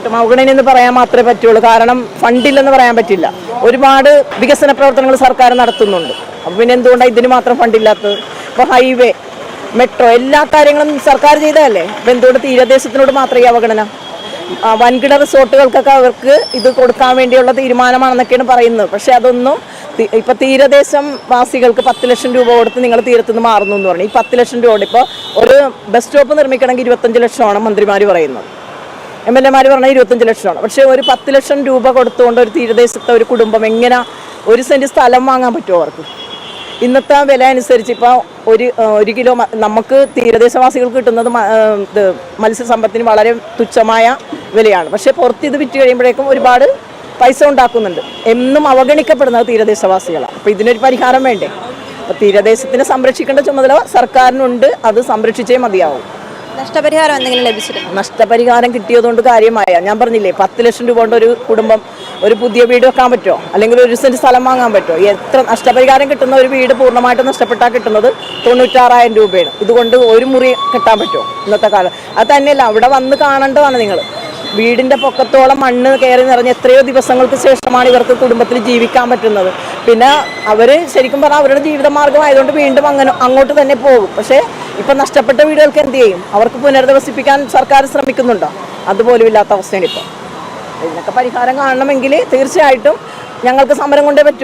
തീർച്ചയായിട്ടും അവഗണന എന്ന് പറയാൻ മാത്രമേ പറ്റുള്ളൂ. കാരണം ഫണ്ടില്ലെന്ന് പറയാൻ പറ്റില്ല. ഒരുപാട് വികസന പ്രവർത്തനങ്ങൾ സർക്കാർ നടത്തുന്നുണ്ട്. അപ്പം പിന്നെ എന്തുകൊണ്ടാണ് ഇതിന് മാത്രം ഫണ്ടില്ലാത്തത്? ഇപ്പോൾ ഹൈവേ, മെട്രോ എല്ലാ കാര്യങ്ങളും സർക്കാർ ചെയ്തതല്ലേ. അപ്പം എന്തുകൊണ്ട് തീരദേശത്തിനോട് മാത്രമേ ഈ അവഗണന? വൻകിട റിസോർട്ടുകൾക്കൊക്കെ അവർക്ക് ഇത് കൊടുക്കാൻ വേണ്ടിയുള്ള തീരുമാനമാണെന്നൊക്കെയാണ് പറയുന്നത്. പക്ഷെ അതൊന്നും ഇപ്പം തീരദേശം വാസികൾക്ക് 10 ലക്ഷം രൂപ കൊടുത്ത് നിങ്ങൾ തീരത്തുനിന്ന് മാറുന്നു എന്ന് പറഞ്ഞു. ഈ 10 ലക്ഷം രൂപ ഇപ്പോൾ ഒരു ബസ് സ്റ്റോപ്പ് നിർമ്മിക്കണമെങ്കിൽ 25 ലക്ഷമാണ് മന്ത്രിമാർ പറയുന്നത്. MLA മാർ പറഞ്ഞാൽ 25 ലക്ഷമാണ്. പക്ഷേ ഒരു 10 ലക്ഷം രൂപ കൊടുത്തുകൊണ്ട് ഒരു തീരദേശത്തെ ഒരു കുടുംബം എങ്ങനെ 1 സെൻറ്റ് സ്ഥലം വാങ്ങാൻ പറ്റുമോ അവർക്ക്? ഇന്നത്തെ വില അനുസരിച്ച് ഇപ്പോൾ ഒരു കിലോ നമുക്ക് തീരദേശവാസികൾക്ക് കിട്ടുന്നത് മത്സ്യസമ്പത്തിന് വളരെ തുച്ഛമായ വിലയാണ്. പക്ഷേ പുറത്ത് ഇത് വിറ്റ് കഴിയുമ്പോഴേക്കും ഒരുപാട് പൈസ ഉണ്ടാക്കുന്നുണ്ട്. എന്നും അവഗണിക്കപ്പെടുന്നത് തീരദേശവാസികളാണ്. അപ്പോൾ ഇതിനൊരു പരിഹാരം വേണ്ടേ? അപ്പോൾ തീരദേശത്തിനെ സംരക്ഷിക്കേണ്ട ചുമതല സർക്കാരിനുണ്ട്. അത് സംരക്ഷിച്ചേ മതിയാവും. നഷ്ടപരിഹാരം എന്തെങ്കിലും ലഭിച്ചിരുന്നു? നഷ്ടപരിഹാരം കിട്ടിയതുകൊണ്ട് കാര്യമായ ഞാൻ പറഞ്ഞില്ലേ, 10 ലക്ഷം രൂപ കൊണ്ട് ഒരു കുടുംബം ഒരു പുതിയ വീട് വെക്കാൻ പറ്റുമോ? അല്ലെങ്കിൽ 1 സെൻറ്റ് സ്ഥലം വാങ്ങാൻ പറ്റുമോ? എത്ര നഷ്ടപരിഹാരം കിട്ടുന്ന ഒരു വീട് പൂർണ്ണമായിട്ട് നഷ്ടപ്പെട്ടാൽ കിട്ടുന്നത് 96,000 രൂപയാണ്. ഇതുകൊണ്ട് ഒരു മുറി കെട്ടാൻ പറ്റുമോ ഇന്നത്തെ കാലം? അത് തന്നെയല്ല, അവിടെ വന്ന് കാണേണ്ടതാണ് നിങ്ങൾ. വീടിൻ്റെ പൊക്കത്തോളം മണ്ണ് കയറി നിറഞ്ഞ് എത്രയോ ദിവസങ്ങൾക്ക് ശേഷമാണ് ഇവർക്ക് കുടുംബത്തിൽ ജീവിക്കാൻ പറ്റുന്നത്. പിന്നെ അവർ ശരിക്കും പറഞ്ഞാൽ അവരുടെ ജീവിതമാർഗമായതുകൊണ്ട് വീണ്ടും അങ്ങോട്ട് തന്നെ പോകും. പക്ഷേ ഇപ്പം നഷ്ടപ്പെട്ട വീടുകൾക്ക് എന്ത് ചെയ്യും? അവർക്ക് പുനരധിവസിപ്പിക്കാൻ സർക്കാർ ശ്രമിക്കുന്നുണ്ടോ? അതുപോലും ഇല്ലാത്ത അവസ്ഥയാണ് ഇപ്പോൾ. ഇതിനൊക്കെ പരിഹാരം കാണണമെങ്കിൽ തീർച്ചയായിട്ടും ഞങ്ങൾക്ക് സമരം കൊണ്ടേ പറ്റൂ.